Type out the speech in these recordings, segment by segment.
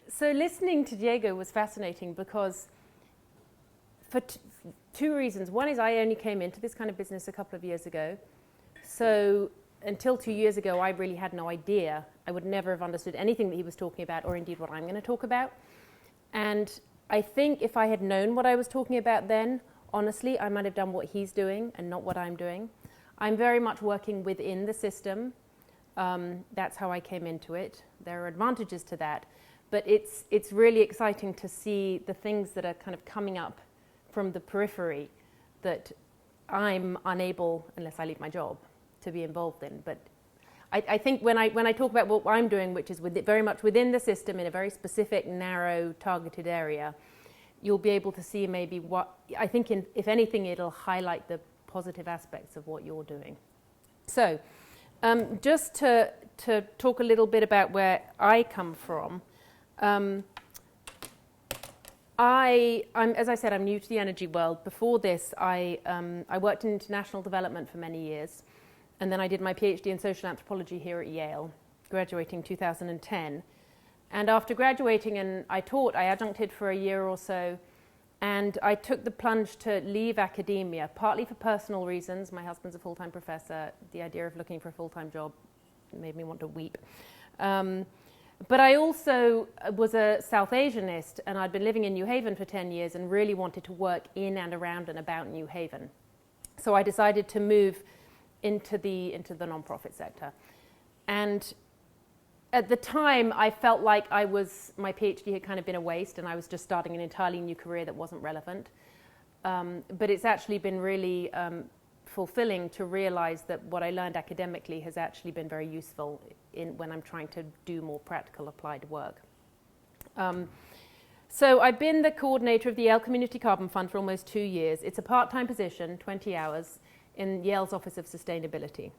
So listening to Diego was fascinating because for two reasons. One is I only came into this kind of business a couple of years ago. So until 2 years ago, I really had no idea. I would never have understood anything that he was talking about, or indeed what I'm going to talk about. And I think if I had known what I was talking about then, honestly, I might have done what he's doing and not what I'm doing. I'm very much working within the system. That's how I came into it. There are advantages to that. But it's really exciting to see the things that are kind of coming up from the periphery that I'm unable, unless I leave my job, to be involved in. But I think when I talk about what I'm doing, which is very much within the system in a very specific, narrow, targeted area, you'll be able to see maybe what, I think if anything, it'll highlight the positive aspects of what you're doing. So just to talk a little bit about where I come from, I'm, as I said, I'm new to the energy world. Before this, I worked in international development for many years, and then I did my PhD in social anthropology here at Yale, graduating 2010. And after graduating, I adjuncted for a year or so, and I took the plunge to leave academia, partly for personal reasons. My husband's a full-time professor. The idea of looking for a full-time job made me want to weep. But I also was a South Asianist, and I'd been living in New Haven for 10 years and really wanted to work in and around and about New Haven. So I decided to move into the nonprofit sector. And at the time, I felt like my PhD had kind of been a waste, and I was just starting an entirely new career that wasn't relevant. But it's actually been really fulfilling to realize that what I learned academically has actually been very useful when I'm trying to do more practical applied work. So I've been the coordinator of the Yale Community Carbon Fund for almost 2 years. It's a part-time position, 20 hours, in Yale's Office of Sustainability.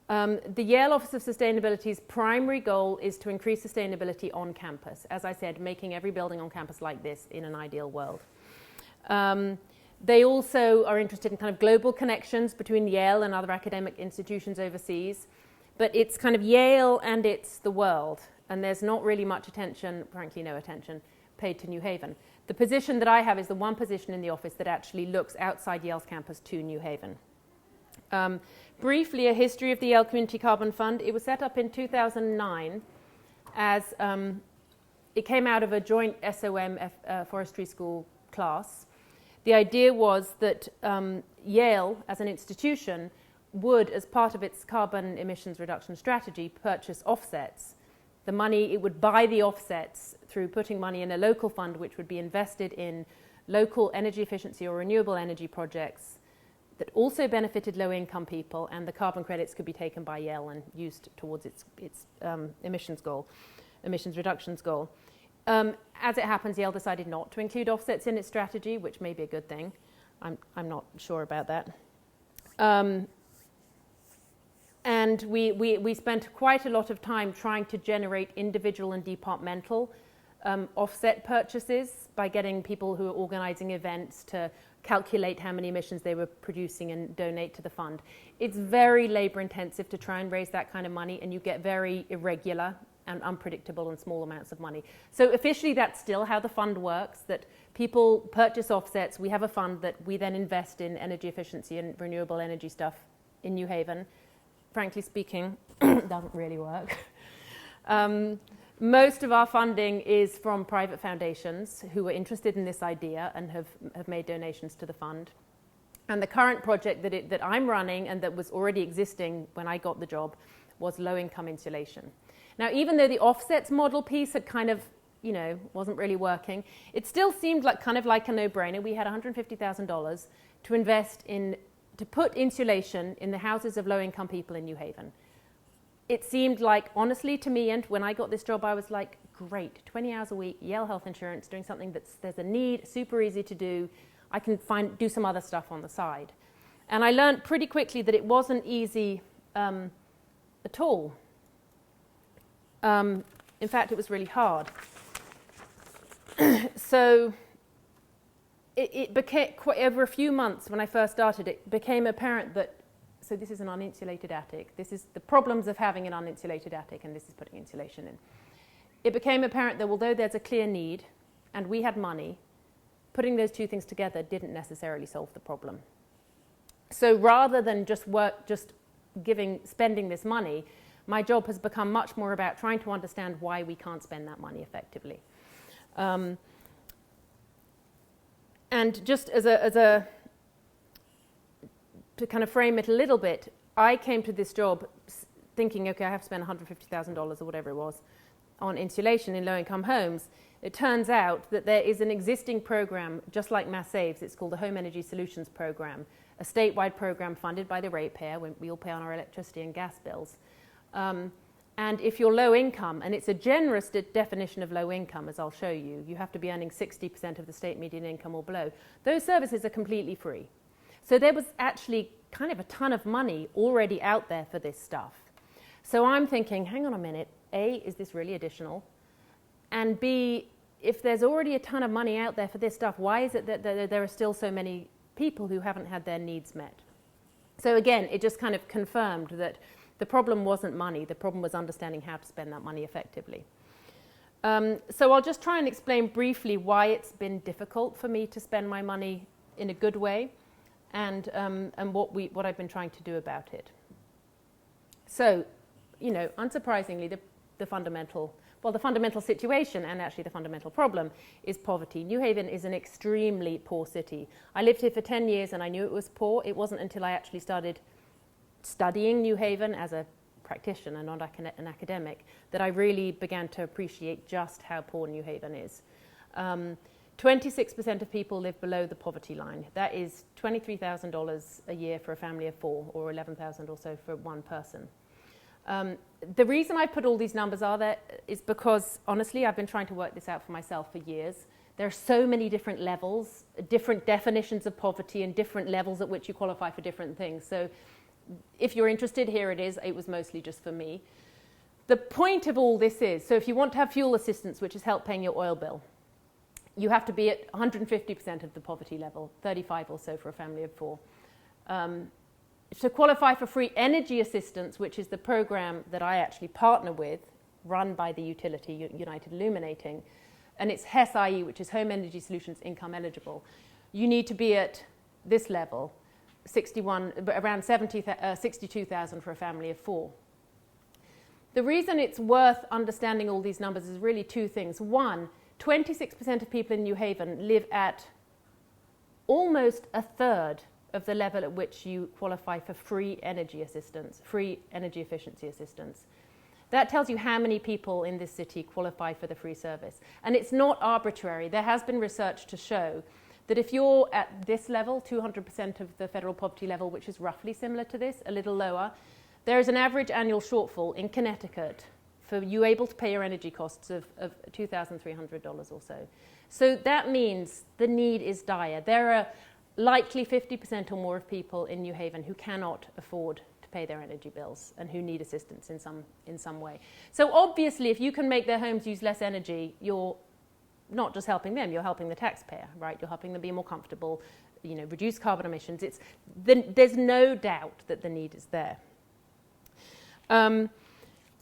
The Yale Office of Sustainability's primary goal is to increase sustainability on campus. As I said, making every building on campus like this in an ideal world. They also are interested in kind of global connections between Yale and other academic institutions overseas. But it's kind of Yale and it's the world. And there's not really much attention, frankly no attention, paid to New Haven. The position that I have is the one position in the office that actually looks outside Yale's campus to New Haven. Briefly, a history of the Yale Community Carbon Fund. It was set up in 2009 as it came out of a joint SOM forestry school class. The idea was that Yale, as an institution, would, as part of its carbon emissions reduction strategy, purchase offsets. The money, it would buy the offsets through putting money in a local fund which would be invested in local energy efficiency or renewable energy projects that also benefited low-income people, and the carbon credits could be taken by Yale and used towards its emissions reductions goal. As it happens, Yale decided not to include offsets in its strategy, which may be a good thing. I'm not sure about that. And we spent quite a lot of time trying to generate individual and departmental offset purchases by getting people who are organizing events to calculate how many emissions they were producing and donate to the fund. It's very labor intensive to try and raise that kind of money, and you get very irregular and unpredictable and small amounts of money. So officially that's still how the fund works, that people purchase offsets. We have a fund that we then invest in energy efficiency and renewable energy stuff in New Haven. Frankly speaking, doesn't really work. Most of our funding is from private foundations who are interested in this idea and have made donations to the fund. And the current project that I'm running and that was already existing when I got the job was low-income insulation. Now, even though the offsets model piece had kind of, wasn't really working, it still seemed like kind of like a no-brainer. We had $150,000 to invest to put insulation in the houses of low-income people in New Haven. It seemed like, honestly, to me, and when I got this job, I was like, great, 20 hours a week, Yale Health Insurance, doing something there's a need, super easy to do. I can do some other stuff on the side. And I learned pretty quickly that it wasn't easy at all. In fact, it was really hard. So it became, over a few months when I first started, it became apparent that, so this is an uninsulated attic. This is the problems of having an uninsulated attic, and this is putting insulation in. it became apparent that although there's a clear need and we had money, putting those two things together didn't necessarily solve the problem. So rather than just spending this money, my job has become much more about trying to understand why we can't spend that money effectively. And just to kind of frame it a little bit, I came to this job thinking, okay, I have to spend $150,000 or whatever it was on insulation in low-income homes. It turns out that there is an existing program, just like Mass Saves. It's called the Home Energy Solutions Program, a statewide program funded by the ratepayer. We all pay on our electricity and gas bills. And if you're low income, and it's a generous definition of low income, as I'll show you, you have to be earning 60% of the state median income or below. Those services are completely free. So there was actually kind of a ton of money already out there for this stuff. So I'm thinking, hang on a minute, A, is this really additional? And B, if there's already a ton of money out there for this stuff, why is it that there are still so many people who haven't had their needs met? So again, it just kind of confirmed that the problem wasn't money, the problem was understanding how to spend that money effectively. So I'll just try and explain briefly why it's been difficult for me to spend my money in a good way, and what I've been trying to do about it. So, unsurprisingly, the fundamental situation, and actually the fundamental problem, is poverty. New Haven is an extremely poor city. I lived here for 10 years and I knew it was poor. It wasn't until I actually started studying New Haven as a practitioner, not an academic, that I really began to appreciate just how poor New Haven is. 26% of people live below the poverty line. That is $23,000 a year for a family of 4, or $11,000 or so for one person. The reason I put all these numbers are there is because, honestly, I've been trying to work this out for myself for years. There are so many different levels, different definitions of poverty, and different levels at which you qualify for different things. So if you're interested, here it is. It was mostly just for me. The point of all this is, so if you want to have fuel assistance, which is help paying your oil bill, you have to be at 150% of the poverty level, 35 or so for a family of 4. To qualify for free energy assistance, which is the program that I actually partner with, run by the utility United Illuminating, and it's HES-IE, which is Home Energy Solutions Income Eligible, you need to be at this level, around 62,000 for a family of 4. The reason it's worth understanding all these numbers is really two things. One, 26% of people in New Haven live at almost a third of the level at which you qualify for free energy assistance, free energy efficiency assistance. That tells you how many people in this city qualify for the free service. And it's not arbitrary. There has been research to show that if you're at this level, 200% of the federal poverty level, which is roughly similar to this, a little lower, there is an average annual shortfall in Connecticut for you able to pay your energy costs of $2,300 or so. So that means the need is dire. There are likely 50% or more of people in New Haven who cannot afford to pay their energy bills and who need assistance in some way. So obviously, if you can make their homes use less energy, you're not just helping them, you're helping the taxpayer, right? You're helping them be more comfortable, reduce carbon emissions. There's no doubt that the need is there.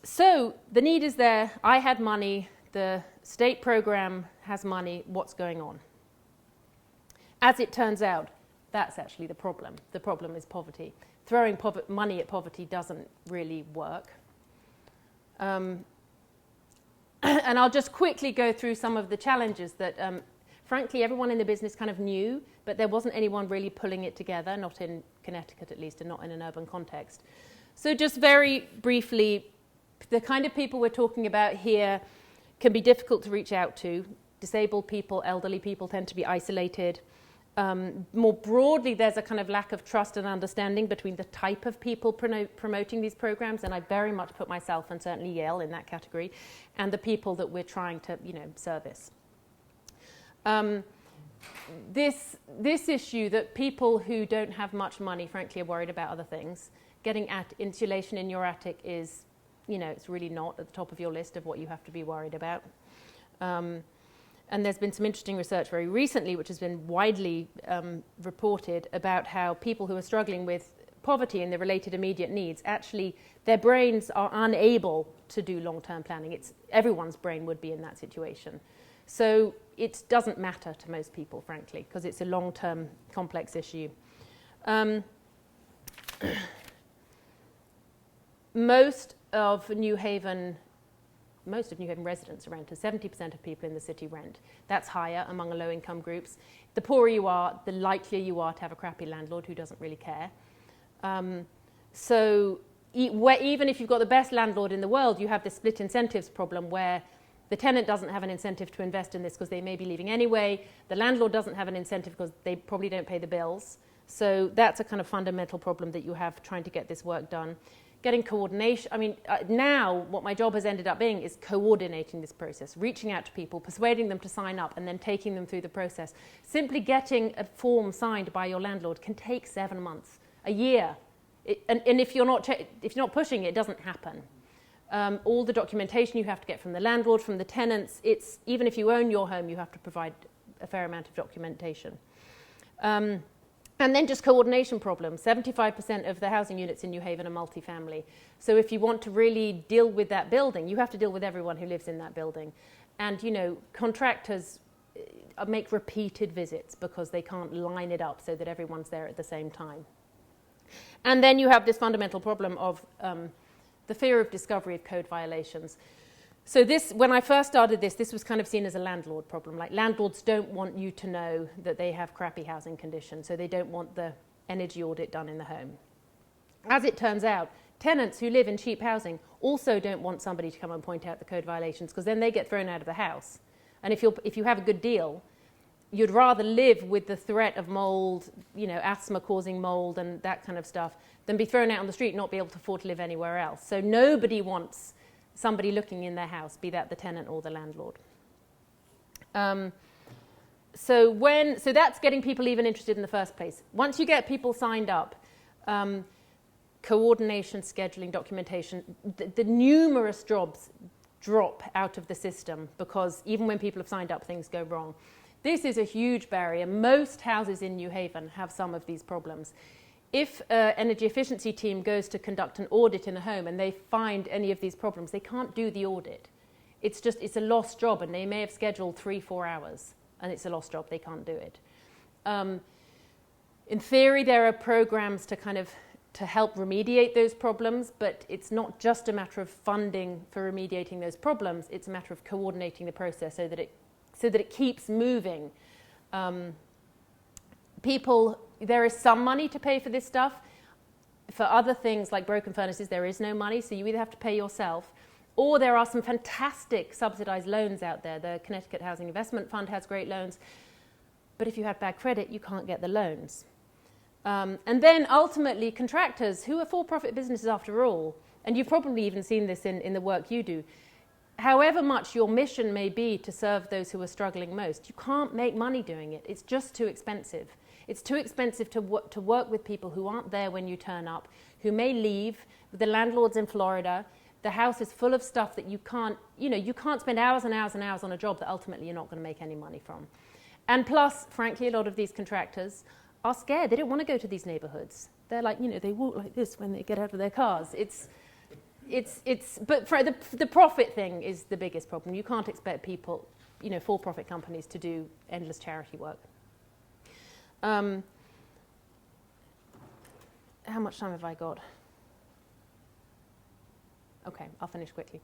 So the need is there. I had money. The state program has money. What's going on? As it turns out, that's actually the problem. The problem is poverty. Throwing money at poverty doesn't really work. And I'll just quickly go through some of the challenges that, frankly, everyone in the business kind of knew, but there wasn't anyone really pulling it together, not in Connecticut at least, and not in an urban context. So just very briefly, the kind of people we're talking about here can be difficult to reach out to. Disabled people, elderly people tend to be isolated. More broadly, there's a kind of lack of trust and understanding between the type of people promoting these programs, and I very much put myself and certainly Yale in that category, and the people that we're trying to, service. This issue that people who don't have much money, frankly, are worried about other things. Getting at insulation in your attic is, it's really not at the top of your list of what you have to be worried about. And there's been some interesting research very recently, which has been widely reported, about how people who are struggling with poverty and the related immediate needs, actually their brains are unable to do long-term planning. Everyone's brain would be in that situation. So it doesn't matter to most people, frankly, because it's a long-term complex issue. Most of New Haven residents are renters. 70% of people in the city rent. That's higher among low-income groups. The poorer you are, the likelier you are to have a crappy landlord who doesn't really care. So even if you've got the best landlord in the world, you have this split incentives problem where the tenant doesn't have an incentive to invest in this because they may be leaving anyway. The landlord doesn't have an incentive because they probably don't pay the bills. So that's a kind of fundamental problem that you have trying to get this work done. Getting coordination. I mean, now what my job has ended up being is coordinating this process, reaching out to people, persuading them to sign up, and then taking them through the process. Simply getting a form signed by your landlord can take 7 months, a year. And if you're not pushing it, it doesn't happen. All the documentation you have to get from the landlord, from the tenants, even if you own your home, you have to provide a fair amount of documentation. And then just coordination problems. 75% of the housing units in New Haven are multifamily. So if you want to really deal with that building, you have to deal with everyone who lives in that building. And, contractors make repeated visits because they can't line it up so that everyone's there at the same time. And then you have this fundamental problem of the fear of discovery of code violations. So when I first started this was kind of seen as a landlord problem. Like, landlords don't want you to know that they have crappy housing conditions, so they don't want the energy audit done in the home. As it turns out, tenants who live in cheap housing also don't want somebody to come and point out the code violations, because then they get thrown out of the house. And if you have a good deal, you'd rather live with the threat of mold, asthma causing mold and that kind of stuff, than be thrown out on the street and not be able to afford to live anywhere else. So nobody wants somebody looking in their house, be that the tenant or the landlord. So that's getting people even interested in the first place. Once you get people signed up, coordination, scheduling, documentation, the numerous jobs drop out of the system, because even when people have signed up, things go wrong. This is a huge barrier. Most houses in New Haven have some of these problems. If an energy efficiency team goes to conduct an audit in a home and they find any of these problems, they can't do the audit. It's a lost job, and they may have scheduled 3-4 hours, and it's a lost job. They can't do it. In theory, there are programs to help remediate those problems, but it's not just a matter of funding for remediating those problems. It's a matter of coordinating the process so that it keeps moving. There is some money to pay for this stuff. For other things like broken furnaces, there is no money, so you either have to pay yourself, or there are some fantastic subsidized loans out there. The Connecticut Housing Investment Fund has great loans, but if you have bad credit, you can't get the loans. And then ultimately, contractors, who are for-profit businesses after all, and you've probably even seen this in the work you do, however much your mission may be to serve those who are struggling most, you can't make money doing it. It's just too expensive. It's too expensive to work with people who aren't there when you turn up, who may leave. The landlord's in Florida. The house is full of stuff that you can't spend hours and hours and hours on a job that ultimately you're not going to make any money from. And plus, frankly, a lot of these contractors are scared. They don't want to go to these neighborhoods. They're like, they walk like this when they get out of their cars. But for the profit thing is the biggest problem. You can't expect people, for-profit companies to do endless charity work. How much time have I got? Okay, I'll finish quickly.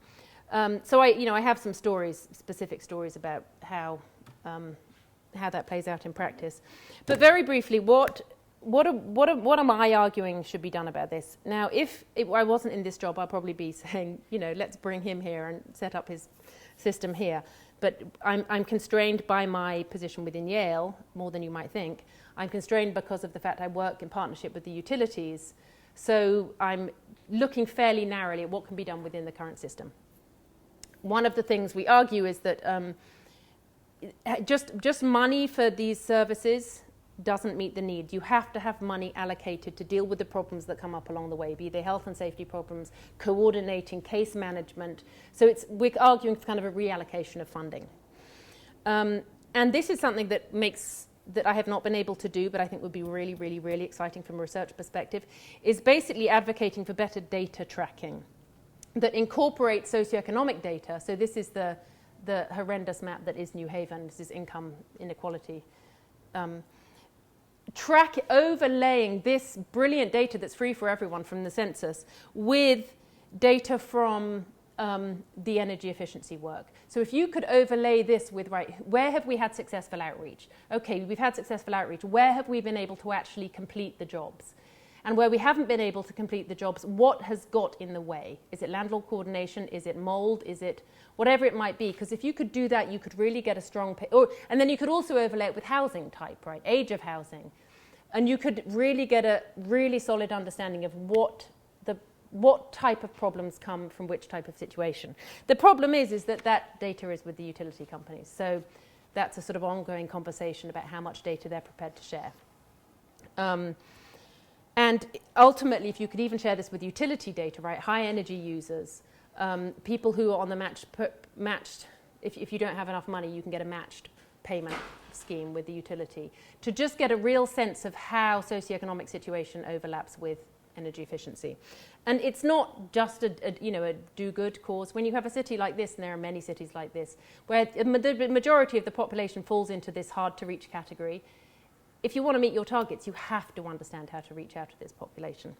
So I have some specific stories about how that plays out in practice. But very briefly, what am I arguing should be done about this? Now, if I wasn't in this job, I'd probably be saying, let's bring him here and set up his system here. But I'm constrained by my position within Yale, more than you might think. I'm constrained because of the fact I work in partnership with the utilities. So I'm looking fairly narrowly at what can be done within the current system. One of the things we argue is that just money for these services doesn't meet the need. You have to have money allocated to deal with the problems that come up along the way, be they health and safety problems, coordinating, case management. So we're arguing for kind of a reallocation of funding. And this is something that makes that I have not been able to do, but I think would be really, really, really exciting from a research perspective, is basically advocating for better data tracking that incorporates socioeconomic data. So this is the horrendous map that is New Haven. This is income inequality. Overlaying this brilliant data that's free for everyone from the census with data from the energy efficiency work. So if you could overlay this with, right, where have we had successful outreach? Okay, we've had successful outreach. Where have we been able to actually complete the jobs? And where we haven't been able to complete the jobs, what has got in the way? Is it landlord coordination? Is it mold? Is it whatever it might be? Because if you could do that, you could really get a strong... and then you could also overlay it with housing type, right? Age of housing. And you could really get a really solid understanding of what type of problems come from which type of situation. The problem is that data is with the utility companies. So that's a sort of ongoing conversation about how much data they're prepared to share. And ultimately, if you could even share this with utility data, right, high energy users, people who are on the matched, if you don't have enough money, you can get a matched payment scheme with the utility, to just get a real sense of how socioeconomic situation overlaps with energy efficiency. And it's not just a do-good cause. When you have a city like this, and there are many cities like this, where the majority of the population falls into this hard-to-reach category, if you want to meet your targets, you have to understand how to reach out to this population.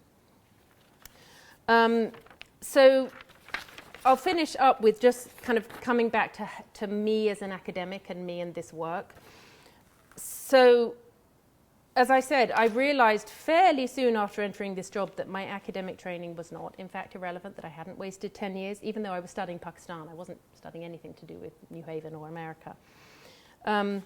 So I'll finish up with just kind of coming back to me as an academic and me and this work. So, as I said, I realized fairly soon after entering this job that my academic training was not, in fact, irrelevant, that I hadn't wasted 10 years, even though I was studying Pakistan. I wasn't studying anything to do with New Haven or America. I'm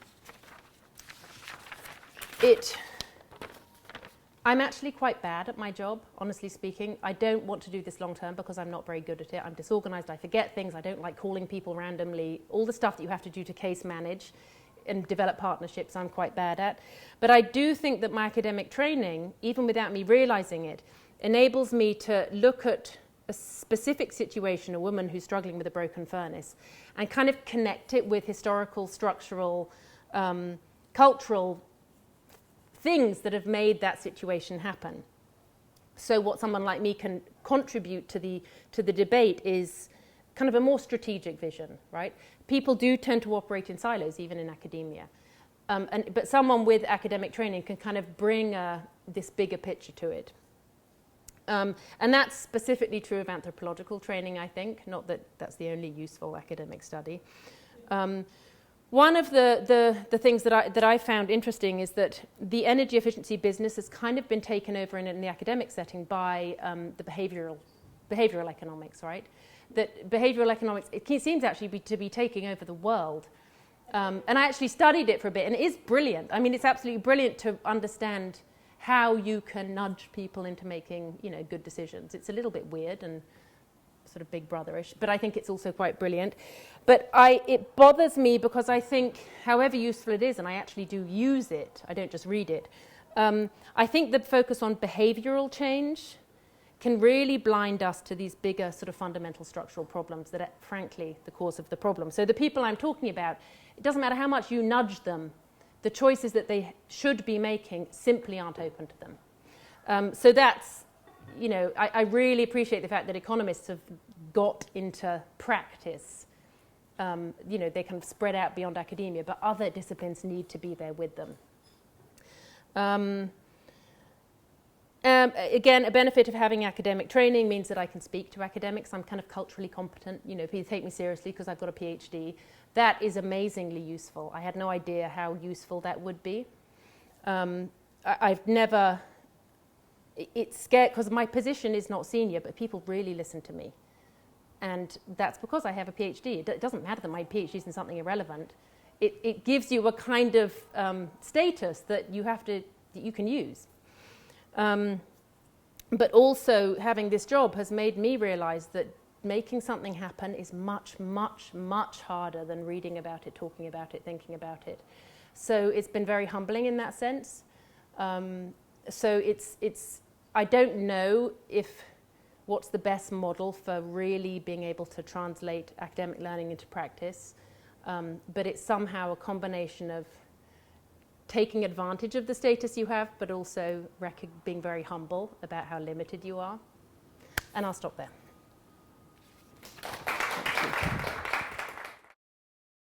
actually quite bad at my job, honestly speaking. I don't want to do this long term because I'm not very good at it. I'm disorganized, I forget things, I don't like calling people randomly. All the stuff that you have to do to case manage and develop partnerships, I'm quite bad at. But I do think that my academic training, even without me realizing it, enables me to look at a specific situation, a woman who's struggling with a broken furnace, and kind of connect it with historical, structural, cultural things that have made that situation happen. So what someone like me can contribute to the debate is kind of a more strategic vision, right? People do tend to operate in silos, even in academia. But someone with academic training can kind of bring this bigger picture to it. And that's specifically true of anthropological training, I think, not that that's the only useful academic study. One of the things that I found interesting is that the energy efficiency business has kind of been taken over in the academic setting by the behavioral economics, right? That behavioral economics, it seems actually to be taking over the world. And I actually studied it for a bit, and it is brilliant. I mean, it's absolutely brilliant to understand how you can nudge people into making, good decisions. It's a little bit weird and sort of Big Brother-ish, but I think it's also quite brilliant. But it bothers me because I think, however useful it is, and I actually do use it, I don't just read it, I think the focus on behavioral change can really blind us to these bigger sort of fundamental structural problems that are, frankly, the cause of the problem. So the people I'm talking about, it doesn't matter how much you nudge them, the choices that they should be making simply aren't open to them. So that's, I really appreciate the fact that economists have got into practice. They kind of spread out beyond academia, but other disciplines need to be there with them. Again, a benefit of having academic training means that I can speak to academics. I'm kind of culturally competent. People take me seriously because I've got a PhD. That is amazingly useful. I had no idea how useful that would be. I've never... It's scary because my position is not senior, but people really listen to me. And that's because I have a PhD. It doesn't matter that my PhD is in something irrelevant. It gives you a kind of status that you can use. But also having this job has made me realize that making something happen is much, much, much harder than reading about it, talking about it, thinking about it. So it's been very humbling in that sense. So I don't know what's the best model for really being able to translate academic learning into practice, but it's somehow a combination of taking advantage of the status you have, but also being very humble about how limited you are. And I'll stop there.